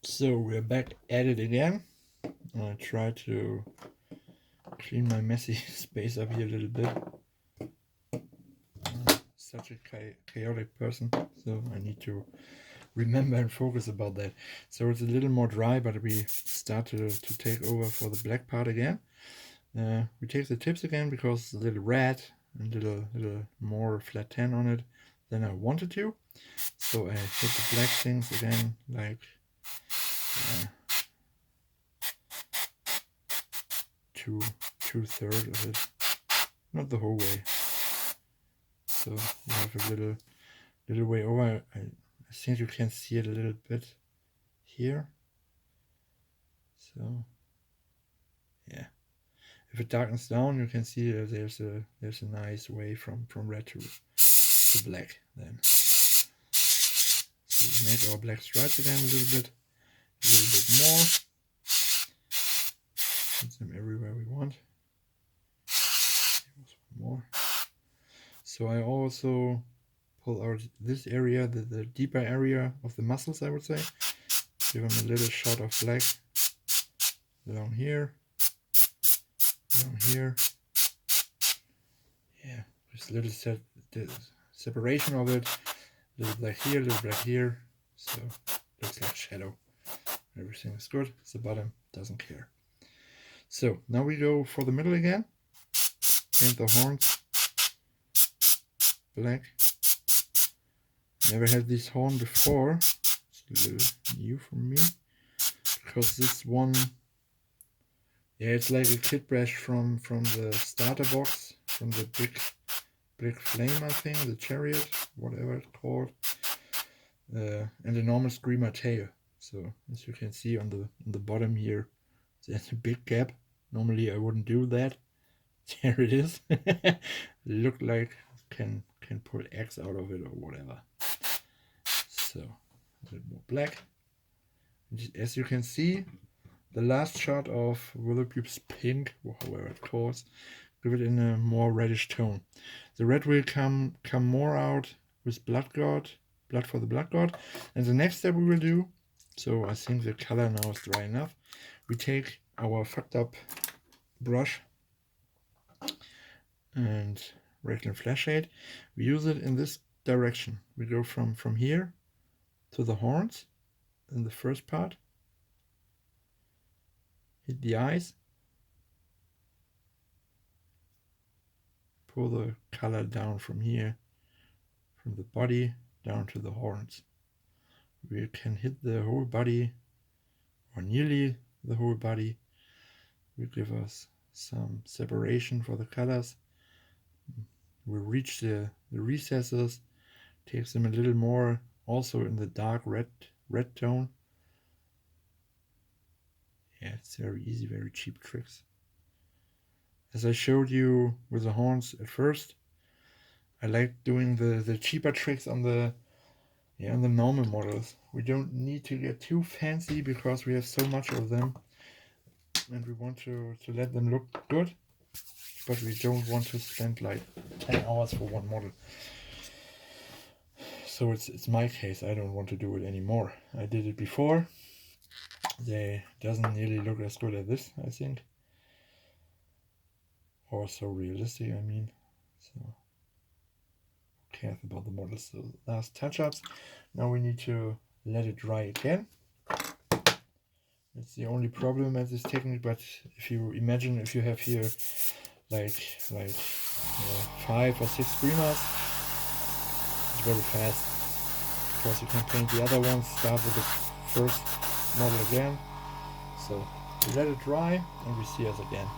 So we're back at it again. I try to clean my messy space up here a little bit. I'm such a chaotic person, so I need to remember and focus about that. So it's a little more dry, but we start to take over for the black part again. We take the tips again because it's a little red and a little more flat tan on it than I wanted to. So I hit the black things again, like two-thirds of it, not the whole way. So you have a little way over. I think you can see it a little bit here. So yeah, if it darkens down, you can see that there's a nice way from red to black. Then so we make our black stripes again a little bit more. Put them everywhere we want. More. So I also pull out this area, the deeper area of the muscles, I would say. Give them a little shot of black along here, yeah, just a little separation of it, a little black here, so looks like shadow. Everything is good. The bottom doesn't care. So now we go for the middle again. Paint the horns black. Never had this horn before. It's a little new for me because this one, yeah, it's like a kit brush from the starter box, from the big flame, I think, the chariot, whatever it's called, and a normal screamer tail. So as you can see on the bottom here, there's a big gap. Normally I wouldn't do that. There it is. Look like can pull eggs out of it or whatever. So a little more black. As you can see, the last shot of Willoughby's pink, or however it calls, give it in a more reddish tone. The red will come more out with blood for the blood god. And the next step we will do, so I think the color now is dry enough. We take our fucked up brush and regular flash shade. We use it in this direction. We go from here to the horns in the first part. Hit the eyes. Pull the color down from here, from the body down to the horns. We can hit the whole body, or nearly the whole body. Will give us some separation for the colors. We'll reach the recesses, takes them a little more, also in the dark red tone. Yeah, it's very easy, very cheap tricks. As I showed you with the horns at first, I like doing the cheaper tricks on the normal models. We don't need to get too fancy because we have so much of them, and we want to let them look good, but we don't want to spend like 10 hours for one model. So it's my case. I don't want to do it anymore. I did it before. They doesn't nearly look as good as this, I think, or so realistic, I mean. So who cares about the models? So last touch-ups. Now we need to let it dry again. It's the only problem at this technique, but if you imagine if you have here like 5 or 6 screamers, it's very fast, because you can paint the other ones, start with the first model again. So we let it dry and we see us again.